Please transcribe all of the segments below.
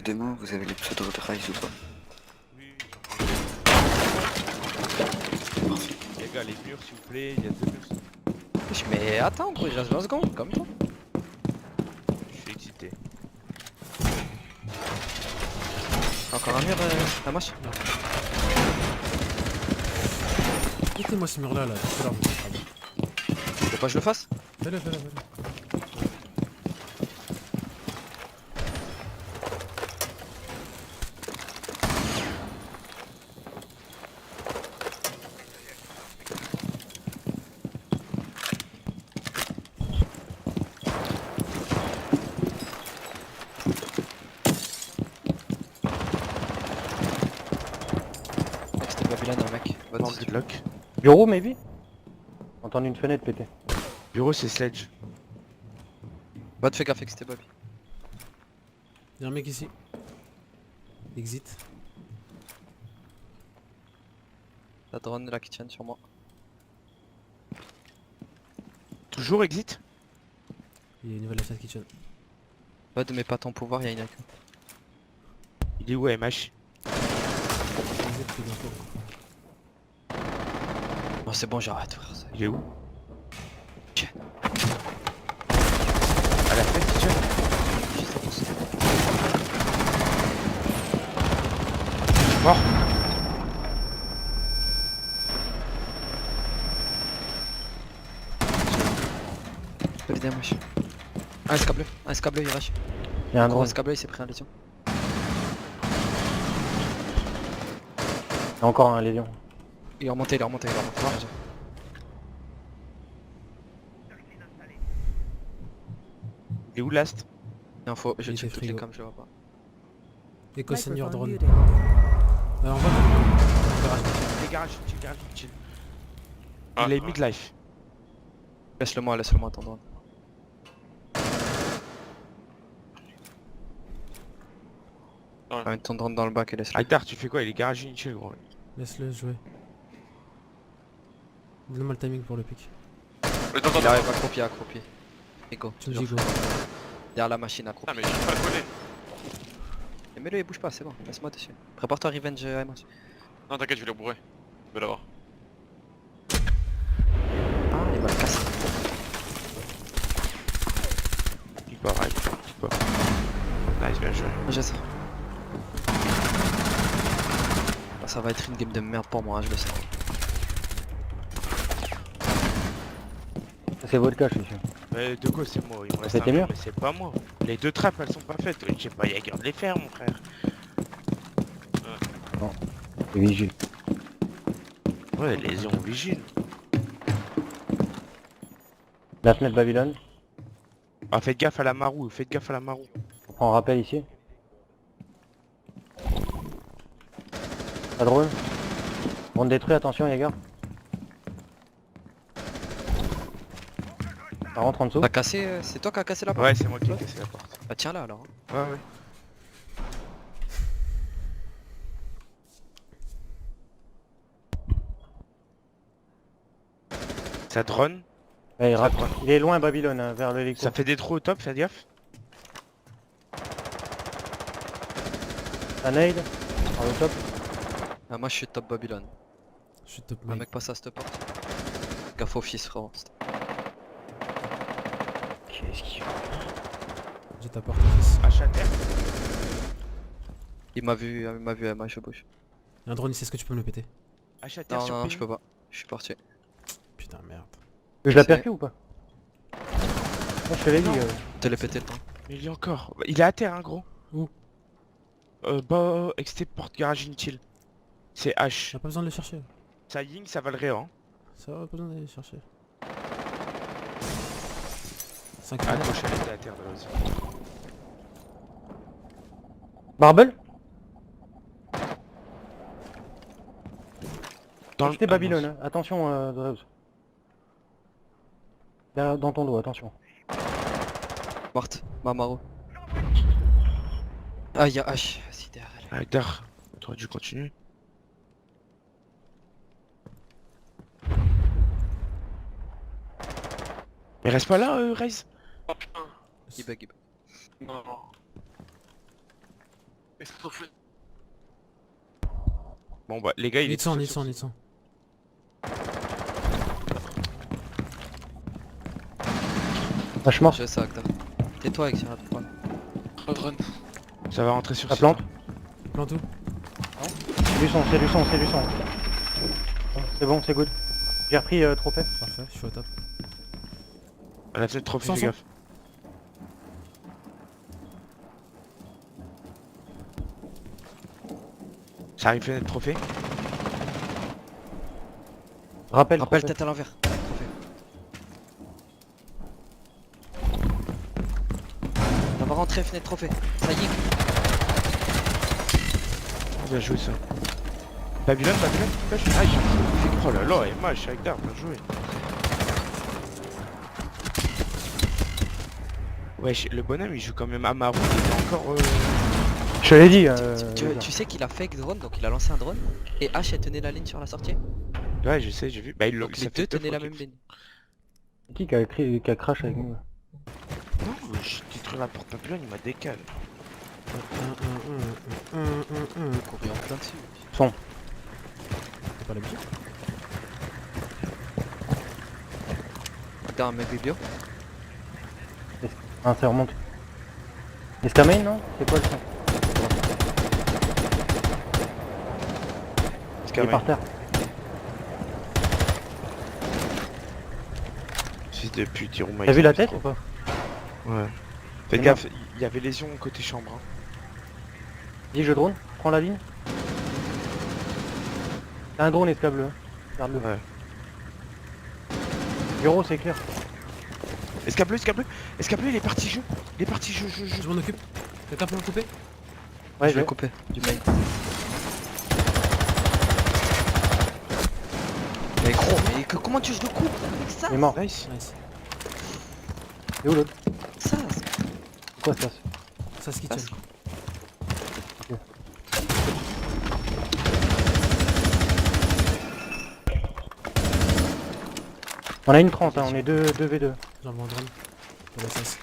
Demain, vous avez les pseudo de Rise ou pas? Oui, Parfait. les gars, les murs s'il vous plaît, il y a 2 murs. Mais attends gros, il reste 20 secondes comme toi. Je suis excité. Encore un mur, la marche. Mettez-moi ce mur là, tout à l'heure. Tu veux pas que je le fasse? Fais-le, fais-le, fais-le. Mec, c'était Babylone, un mec. Va Manque te- de lock. Bureau, maybe? Entendre une fenêtre péter. Bureau, c'est Sledge. Va te fais gaffe que c'était Bobby. Y'a un mec ici. Exit. La drone là qui tienne sur moi. Toujours exit. Il y a une nouvelle affaire kitchen. Va de mets pas ton pouvoir, y'a une AK. Il est où MH? Exit, plus d'infos. Bon c'est bon, j'arrête frère. Il est où? Tiens. À la fête, kitchen. Mort. Évidemment, wesh. Un SK bleu, il rush. Il y a un Gros drone. SK bleu, il s'est pris un lésion. Il y a encore un lésion. Il est remonté, il est remonté, il est remonté. Bien joué. Il est où Last? Info, je Il check était toutes les frigo. cams, je le vois pas. Echo Senior drone. Microphone muted. On va dans le garage. Les garages, chill, garage, chill. Ah, Il est ah. midlife. Laisse-le moi ton drone. Ouais. Mets ton drone dans le bac et laisse-le. Aïtar, tu fais quoi? Il est garage chill, gros. Laisse-le jouer. Donne-moi le timing pour le pic. Attends, Il attends, arrive accroupi. Et go. Tu me dis go. Derrière la machine accroupi. Ah mais j'arrive pas à le coller. Et mets-le, il bouge pas, c'est bon. Laisse-moi dessus. Prépare-toi revenge MH. Non t'inquiète, je vais le bourrer. Je vais l'avoir. Ah, il m'a cassé. Il part, il part. Nice, bien joué. J'ai ça. Ah, ça va être une game de merde pour moi, hein, je le sais. C'est votre cas, je suis sûr. Mais de quoi c'est moi? Il me reste C'était un mieux. mur, mais c'est pas moi. Les 2 trappes elles sont pas faites. J'ai pas Jagger de les faire, mon frère. Et vigile. Ouais, lésion vigile. La fenêtre Babylone. Ah, faites gaffe à la marou, faites gaffe à la marou. On prend un rappel ici. Pas drôle. On détruit, attention, Jaeger. Ça rentre en dessous. T'as cassé, c'est toi qui as cassé la porte? Ouais, c'est moi qui ai cassé la porte. Bah tiens là alors. hein. Ouais, ouais. Ça drone. Ouais, Ça rap- drone. il est loin Babylone, hein, vers le Ça fait des trous au top, faites gaffe. Un nade. Par le top. Ah, moi je suis top Babylone. Je suis top Un mec. mec passe à cette porte. Gaffe au fils frérot. Qu'est-ce qu'il fait? J'ai ta porte fils. À terre. Il m'a vu MH, je bouge. Y'a un drone ici, est-ce que tu peux me le péter? À terre Non, sur non, PU. je peux pas. Je suis parti. Putain merde. Je la C'est- percue ou pas? Moi je te l'ai dit. Non. Te l'ai pété le temps. Mais il est encore. Il est à terre, hein, gros. Où? Bah, exté porte garage inutile. C'est H. J'ai pas besoin de le chercher. Ça ying, ça va le réa, hein. Ça va, pas besoin d'aller le chercher. 5 À gauche, elle était à terre, là aussi. Marble. Dans C'était ah, Babylone, mince. hein. Attention Dreus. Derrière, dans ton dos, attention. Morte, Mamaro. Ah, y'a H. Vas-y, derrière elle. Ah, terre. T'aurais dû continuer. Mais reste pas là, Raze. Oh putain. Il bug, il bug. Non, non. Bon bah les gars il Nid est de sang, tout nid de seul sang, nid de sang. Ah, je suis mort. Je sais, Agda. Tais-toi avec Gérard. Run. sur- Ça va rentrer sur La site, plante. hein. Plante où? C'est du son, c'est du son, c'est du son. C'est bon, c'est good. J'ai repris trophée. Parfait, je suis au top. À la fenêtre trophée, Sans fais son. gaffe. Ça arrive fenêtre trophée. Rappel, Rappel trophée. tête à l'envers. Trophée. On va rentrer fenêtre trophée. Ça y est. Bien joué ça. Babylone, flash. Ah, j'ai... Oh là là, et moi je suis avec d'armes, bien joué. Wesh, le bonhomme il joue quand même à Marou, il est encore... Je te l'ai dit. Tu sais qu'il a fake drone, donc il a lancé un drone. Et H elle tenait la ligne sur la sortie. Ouais, je sais, j'ai vu. Bah, il Donc ça les fait deux deux tenaient fois la qu'il- même ligne. Qui a crash avec nous? Non, je détruis la porte Babylone, il m'a décalé. Courir en plein dessus. T'as pas l'habitude? Agda un mec biblio. Ah, ça remonte. Escamain, non? C'est quoi le son? Il est par terre. Fils de pute, il roumaille. T'as vu la tête ou pas? Ouais. Faites C'est gaffe, il y avait lésion côté chambre. Hein. Dis, je drone. Prends la ligne. T'as un drone escableux. Regarde-le. Ouais. Bureau, c'est clair. Escableux, il est parti jeu. Il est parti jeu. Je m'en occupe. Quelqu'un peut me couper? Ouais, Je vais couper du main. Mais gros, mais comment tu je le coupe avec ça? Il est mort. Nice. Nice. Et où l'autre? Ça, C'est quoi ça? Ça se quitte. Passe. On a une 30, hein, on est 2v2. J'envoie un drone. Pour la sauce.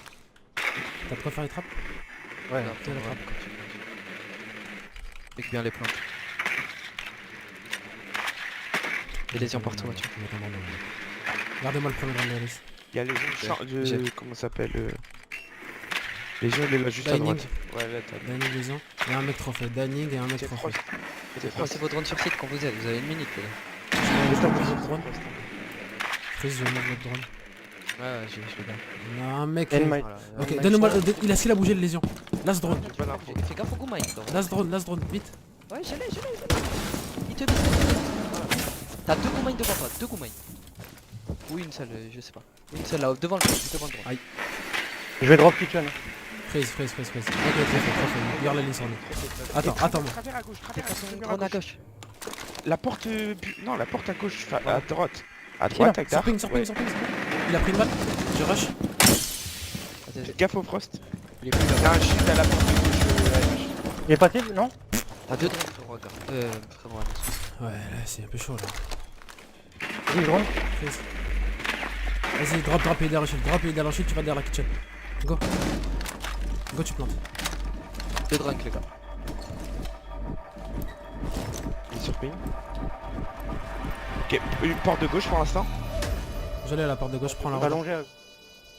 T'as de quoi faire les trappes? Ouais. non, t'es là, ouais, frappe. quand tu- Pique bien les plantes. Des lésions partout, tu vois. Gardez-moi le premier drone de la liste. Il y a lésion de champ- de... J'ai- Comment ça s'appelle Légion, il est là juste à Dining. droite. Ouais, là, t'as... Dining les gens. Il y a un mec trophée. Dining et un mec C'est trophée. Frost. Lancez vos drones sur site quand vous êtes, vous avez une minute les gars. Je vais mettre votre drone. Chris, je vais mettre votre drone. Ouais, je le donne. Il y a un mec. Enemy. Voilà. Ok, donne-moi. Il a ce qu'il a bougé les lésions. Last drone. J'ai pas l'info. Fais gaffe au goût Mike. Last drone, vite. Ouais, je l'ai. Il te dit. T'as deux goûts Mike devant toi, deux goûts Mike. Ou une seule, je sais pas. Une seule là, devant le drone. Je vais drop kitchen. Freeze. Ok, trophée. Regarde la ligne sur nous. Attends, moi. Travers à gauche, T'es pas son drone à gauche. La porte... Non, la porte à gauche, à droite. À Qui, droite, là avec Sur d'art. ping. Il a pris une balle. Je rush. Faites gaffe au Frost. Il est plus Il y là. a un shield à la porte de gauche. Il est passif, non? T'as deux drones frérot, regarde. Frérot, Alex. Ouais, là, c'est un peu chaud là. Vas-y, drone. Freeze. Vas-y, drop et derrière le shield, tu vas derrière la kitchen. Go, tu plantes. Deux drones les gars. Il est sur ping. Ok, une porte de gauche pour l'instant. J'allais à la porte de gauche, je prends la On va rota. allonger.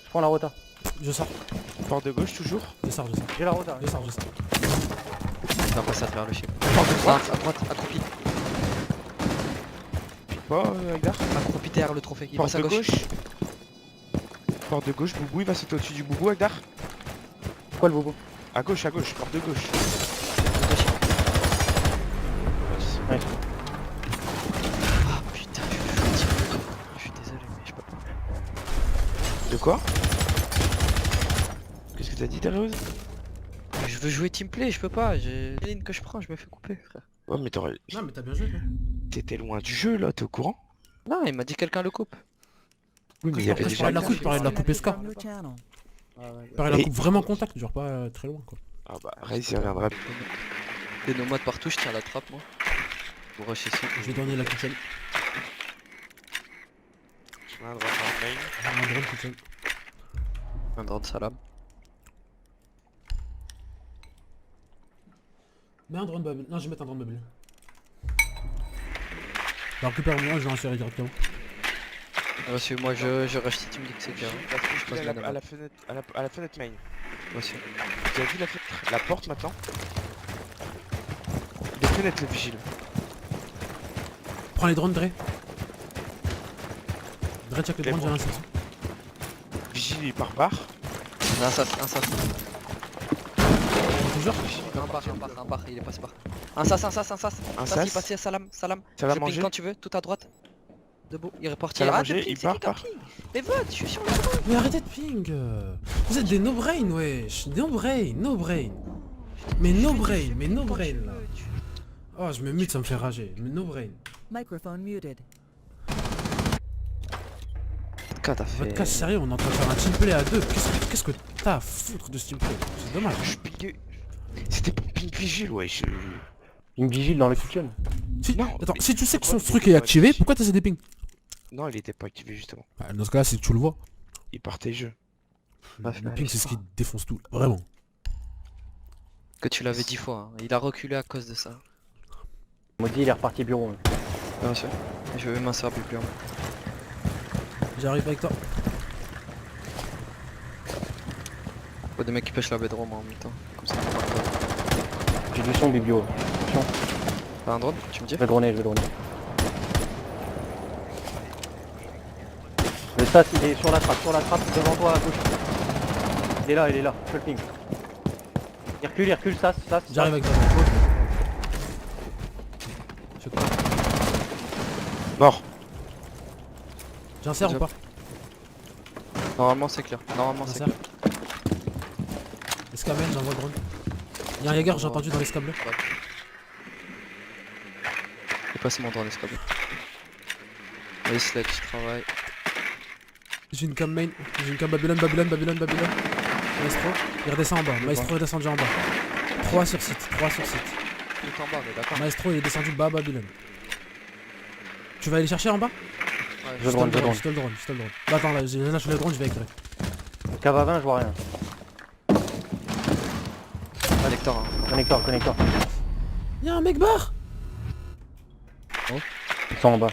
Je prends la rota. Je sors. Porte de gauche toujours. J'ai la rota. Je sors. Il va passer à travers le chip. Porte de droite. À droite, accroupi. Pas Agdar. Accroupi derrière le trophée. Il Porte passe à de gauche. gauche. Porte de gauche, Boubou, il va sauter au-dessus du Boubou, Agdar. Quoi le bobo? À gauche, porte de gauche. Nice. Ah putain, je suis désolé, mais je peux pas. De quoi? Qu'est-ce que t'as dit, Darius? Je veux jouer teamplay, je peux pas. J'ai la ligne que je prends, je me fais couper, frère. Ouais, mais t'aurais... Non, mais t'as bien joué, toi. T'étais loin du jeu, là, t'es au courant? Non, il m'a dit quelqu'un le coupe. Oui, mais il y avait Après, je parlais de la coupe, je parlais de la coupe SK. Je parlais de la coupe vraiment contact, genre pas très loin, quoi. Ah bah, Raze, il reviendra. Des nomades partout, je tiens la trappe, moi. Pour rush ici. Je vais donner la kitchen. Je viendrai en main. Un drone kitchen. Un drone salam. Mets un drone bubble. Non, je vais mettre un drone bubble. Bah, récupère-moi, je vais insérer directement. Reçu, moi je rush si tu me dis que c'est clair. La fenêtre, Je passe à la, bien à la fenêtre, à la fenêtre main. Reçu. Vous avez vu la fenêtre, la porte maintenant? Les fenêtres, le vigile. Prends les drones, Dre. Dre, check les Les drones, j'ai drones. l'insertion. Vigile, il part barre. Un sas, un sas. Toujours. Un bar, il est passé par. Un sas, un sas, un sas. Un Sas, il est sas. passé à Salam, Salam. Ça va Je ping manger. quand tu veux, tout à droite. Debout, il est reparti. Ça va Arrête de manger, ping, il c'est part, qui qui a part. ping. Mais vote, je suis sur le drone. Mais arrêtez de ping. Vous êtes des no-brain, wesh. No-brain, no-brain. Mais no-brain, mais no-brain là. Oh, je me mute, ça me fait rager. Mais no-brain. Microphone muted. Quoi t'as fait? Votre cas sérieux, on est en train de faire un teamplay à deux. Qu'est-ce que t'as à foutre de ce teamplay? C'est dommage. Je pinguais. C'était pour ping vigile, ouais. Il me vigile dans le kitchen. Si, Non, attends, mais si tu sais que son pourquoi truc il est était activé, pas pourquoi t'essaies des pings? Non, il était pas activé justement. Bah, dans ce cas-là, c'est que tu le vois. Il partait jeu. Le ping, c'est ce qui défonce tout. Vraiment. Que tu l'avais 10 fois, hein. Il a reculé à cause de ça. Maudit, il est reparti bureau. hein. Bien sûr. Je vais m'insérer plus en. J'arrive avec toi. Faut des mecs qui pêchent la bedroom en même temps. Comme ça. J'ai du son biblio. Attention, T'as un drone, tu me dis? je vais droner, je vais droner. Le sas il est sur la trappe, devant toi à gauche. Il est là, je le ping. Il recule, sas. J'arrive avec toi. Je crois. Mort. J'insère ou Job. pas? Normalement c'est clair. Normalement c'est J'insère. clair. Escamel, j'envoie le drone. Y'a un Jaeger, j'ai entendu dans l'escable. J'ai passé mon drone escabé. Allez Sled, je travaille. J'ai une cam main, j'ai une cam Babylone. Maestro, il redescend en bas. Maestro est descendu en bas. 3 sur site. Tout en bas, mais d'accord. Maestro il est descendu bas à Babylone. Tu vas aller chercher en bas? Ouais, Je drone. Je te le drone. Bah, attends, là, j'ai lâché le drone, je vais éclairer. Cave à 20, je vois rien. Connecteur, hein. Connecteur. Y'a un mec barre! Ils sont en bas.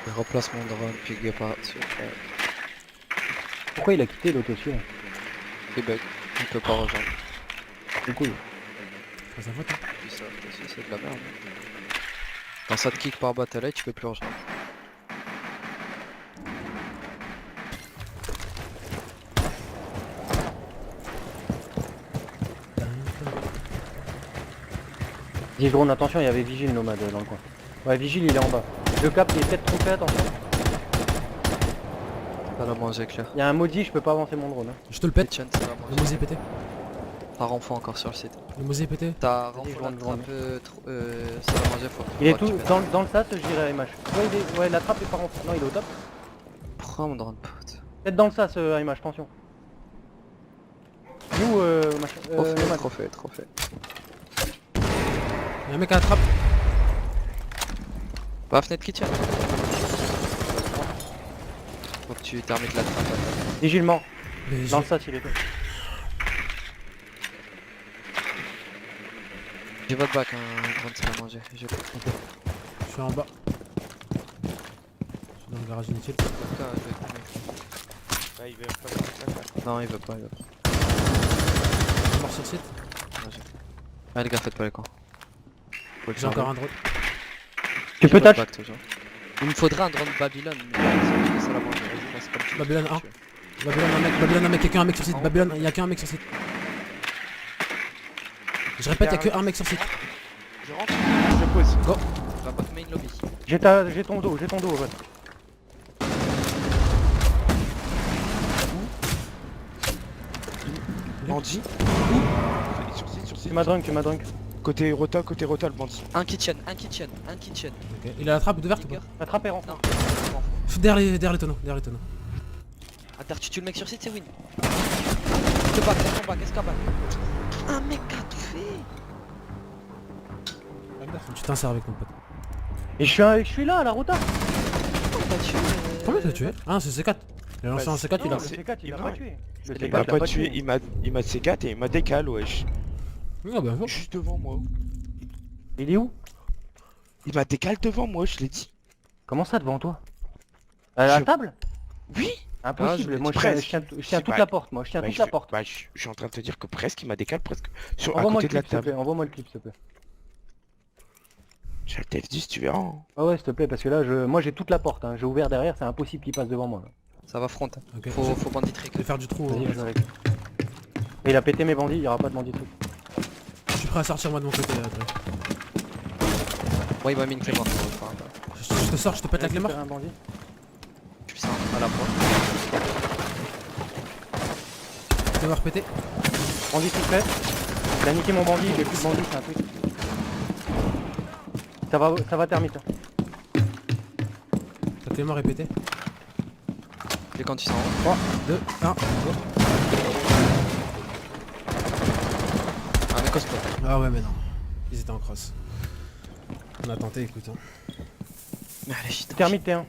Je replace mon drone, puis pas sur Pourquoi il a quitté l'auto dessus là? les bugs. Il peut pas rejoindre. Du coup, C'est sa faute, hein. Puis ça, c'est de la merde. Quand ça te kick par bas t'es là, tu peux plus rejoindre. dis drone, attention, il y avait Vigile nomade dans le coin. Ouais, Vigile il est en bas. Le cap il est peut-être trompé, attention. Pas la manger clair. Il y a un maudit, je peux pas avancer mon drone. hein. Je te le pète. Kitchen, ça va Le manger. mosé est pété. T'as renfort encore sur le site. Le mosé est pété. T'as Vas-y, renfort je la rentre, trappe, ça va manger, faut. Il est faut que tout tu mettes. dans le sas, je dirais IMH. Ouais, la trappe est pas rentrée. Non, il est au top. Prends mon drone pote. Peut-être dans le sas, IMH, attention. Nous, machin. Nomade. Trop fait. Y'a un mec à la trappe. Bah fenêtre kitchen. Faut que tu termines la trappe. Vigile mort. Mais Dans le sas, il est tout. J'ai votre bac, un drone ça va manger. J'ai pas je suis en bas. Je suis dans le garage inutile. je vais te Là, il veut pas mettre ça. Non, il veut pas. Je suis mort sur site. Ah les gars, faites pas les camps. J'ai encore un drone. Tu peux touch. Il me faudrait un drone Babylone. Mais ça la manger. Vas-y, moi, c'est comme tu veux. Babylone 1. Babylone un mec, y'a qu'un mec sur site. Babylone, y'a qu'un mec sur site. Je répète, y'a qu'un mec sur site. Je rentre, je pose. Go. Va pas main lobby. J'ai ton dos, ouais. Bandit. Sur site. Tu m'as drunk. Côté rota, le bandit. Un kitchen. Ok. Il a la trappe ouverte ou pas? La trappe est rentrée. Non. Derrière les tonneaux. Attends, tu tues le mec sur site, c'est win. Te back, qu'est-ce qu'on back? Un mec a tout fait. Tu t'insères avec mon pote. Et je suis là à la rota. Comment t'as tué Combien t'as tué? Ah, c'est C4. Il a lancé un C4, il Non, a... le C4 il a non, pas tué. Le il C4 Il m'a l'a pas pas tué, tué. il m'a C4 et il m'a décalé, wesh. Ah bah bon. Juste devant moi. Il est où? Il m'a décalé devant moi, je l'ai dit. Comment ça devant toi? À la Je- table? Oui. Impossible, l'ai moi dit je tiens, presque. je tiens toute Bah, la porte, moi je tiens Bah, toute je, la porte. bah, je suis en train de te dire que presque, il m'a décalé presque sur, à Envoie-moi le côté de la clip s'il te plaît, table. envoie-moi le clip s'il te plaît. J'ai le TF10, tu verras. Hein. Ah ouais s'il te plaît parce que là moi j'ai toute la porte, hein. J'ai ouvert derrière, c'est impossible qu'il passe devant moi. Là. Ça va front. Ok, Faut bandit trick. je vais faire du trou. Vas-y, je joue avec. Mais il a pété mes bandits, il y aura pas de bandits truc. Je suis prêt à sortir moi de mon côté. Après. Ouais, il m'a mis une clé morte. Je te sors, je te pète la clé mort. Un bandit. Je suis ça à la fois. Clé mort pété. Bandit tout fait. Il a niqué mon bandit, il est plus de bandit, c'est un truc. Ça va termite. Hein. La clé mort est pétée. Et quand ils sont en haut. 2, 1. Ah, mais cosplay. Ah ouais mais non. Ils étaient en cross. On a tenté, écoute. Hein. Allez, j'y Termite T1.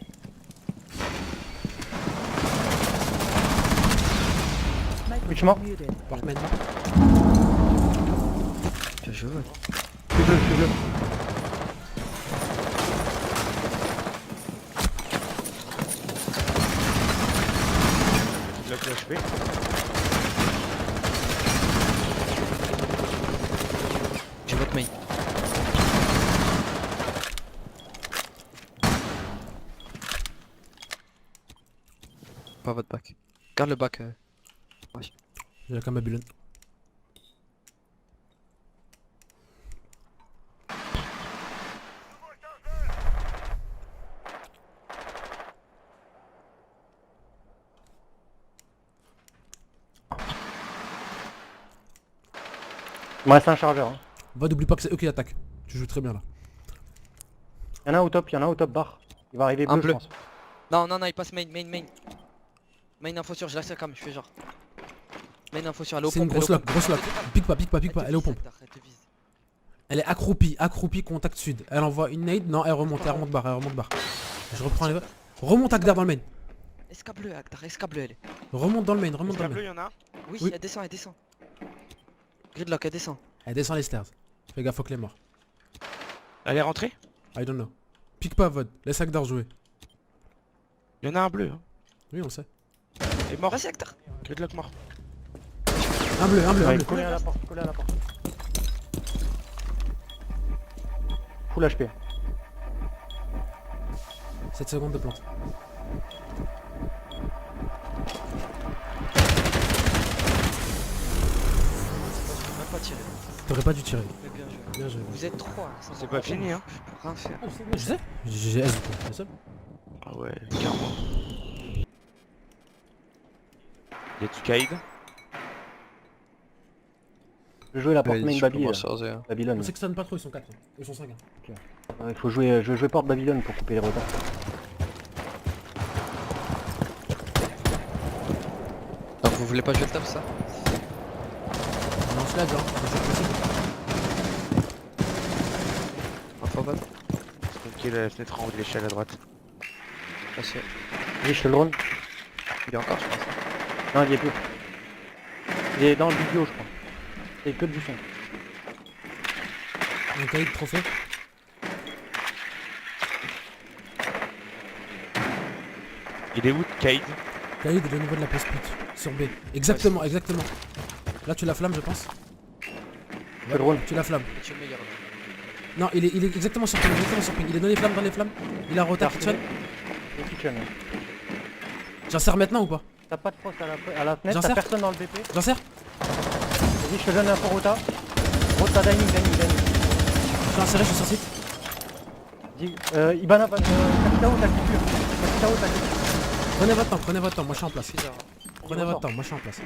Switch mort. Portman. Bien joué. Suis-le. Il a plus HP. J'ai votre main. Pas votre bac. Garde le bac. J'ai la cam Babylone. Il me reste un chargeur. Hein. Va, n'oublie pas que c'est eux qui attaquent. Tu joues très bien là. Il y en a au top bar. Il va arriver Un bleu, je bleu. pense. Non, il passe main. Main info sur, je la cam, je fais genre. Main info sur, elle est au C'est une pompe. grosse lock, grosse lock. Pique pas, elle est au pompe. Elle te vise. Elle est accroupie, contact sud. Elle envoie une nade, non, elle remonte barre. Je reprends les... Remonte Agdar dans le main. SK bleu, Aktar, SK bleu elle est. Remonte dans le main, Est-ce qu'il y en a? Oui, Oui. elle descend. Gridlock, elle descend. Elle descend les stairs. Fais gaffe au clé mort. Elle est rentrée? I don't know. Pique pas Vod, laisse Agdar jouer. Il y en a un bleu. Hein. Oui, on le sait. Il est mort. Vas-y, Aktar. Gridlock mort. Un bleu. Ouais, collé à la porte. Full HP. 7 secondes de plante. Même pas tiré. T'aurais pas dû tirer. Mais bien joué. Bien joué. Vous êtes 3. C'est pas fini, hein. Je peux rien faire. Je sais. J'ai S du coup. C'est ça. Ah ouais, carrément. Y a du Kaïd? Je vais jouer la porte main Babylone. On Babylone. sait que ça donne pas trop, ils sont 4. Ils sont 5. Il faut jouer, je vais jouer porte Babylone pour couper les retards. Donc vous voulez pas jouer le top ça? On lance la dedans. C'est possible. Info bas. Ok, la fenêtre en haut de l'échelle à droite. Passé. Oui, je fais le drone. Il est encore, je pense. Non, il y est plus. Il est dans le vidéo, je crois. C'est que du son. Un cahier de trophée. Il est où, Kaïd? Cahier de niveau de la post pit. Sur B. Exactement. Là tu la flammes je pense. Je fais le drone. Tu la flammes. Tu es le meilleur là. Non, il est exactement sur ping, Il est dans les flammes, Il a rotate kitchen. Le kitchen. Ouais. J'insère maintenant ou pas? T'as pas de frost à la fenêtre, J'en t'as sers. personne dans le BP. J'insère? Vas-y, je te donne l'info Rota. Rota dining. J'ai inséré, je suis sur site. Dis, Ibana va... Capitao, t'as le culture. Capitao, t'as le culture. Prenez votre temps, moi je suis en place. Bizarre. Prenez votre temps, moi je suis en place.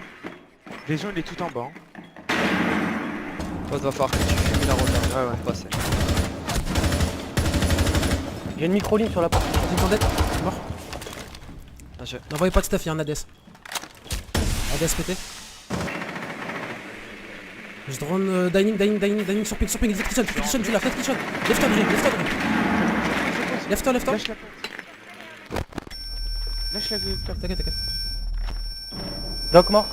Légion, il est tout en bas. Hein. Toi, il va falloir que tu fumes la route là. Ouais. Passer. J'ai une micro-ligne sur la porte. Vas-y, tendette. Mort. Ah, je... N'envoyez pas de stuff, il y a un ADS. ADS pété. Je drone dining sur ping, exit kitchen, tu l'as, flat kitchen. Lève-toi, Dre. Lâche la push à deux. T'inquiète, t'inquiète. Doc mort.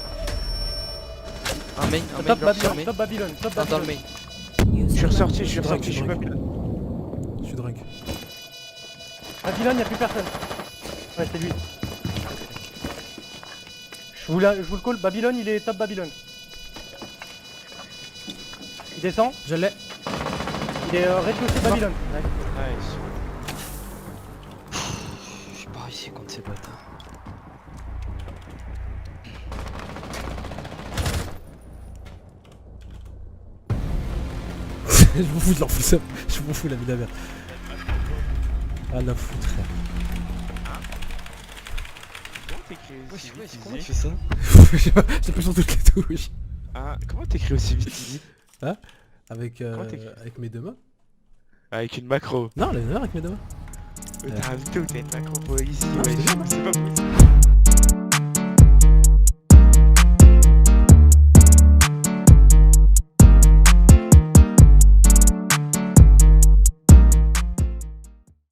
Un main, un main, Top sur Babylone, main. top Babylone, top Dans le Babylone. main. Je suis ressorti, Je suis drunk, je suis pas bien. Je suis drunk. Babylone, y'a plus personne. Ouais, c'est lui. Je vous le call, Babylone, il est top Babylone. Il descend, Je l'ai. il est rez-de-chaussée Babylone. Ouais. Nice. J'ai pas réussi contre ces bots. Hein. Je m'en fous de leur foutre. Je m'en fous la vie de la merde. Ah la foutre frère. Comment t'écris aussi vite, Comment tu Izzy fais ça? Je sais pas, j'appuie sur toutes les touches. Ah, comment t'écris aussi vite, Izzy? Avec, Comment t'écris avec mes deux mains. Avec une macro. Non, les deux mains avec mes deux mains. T'as rajouté ou t'as une macro pour Izzy? Ah, Ouais, c'est c'est pas possible.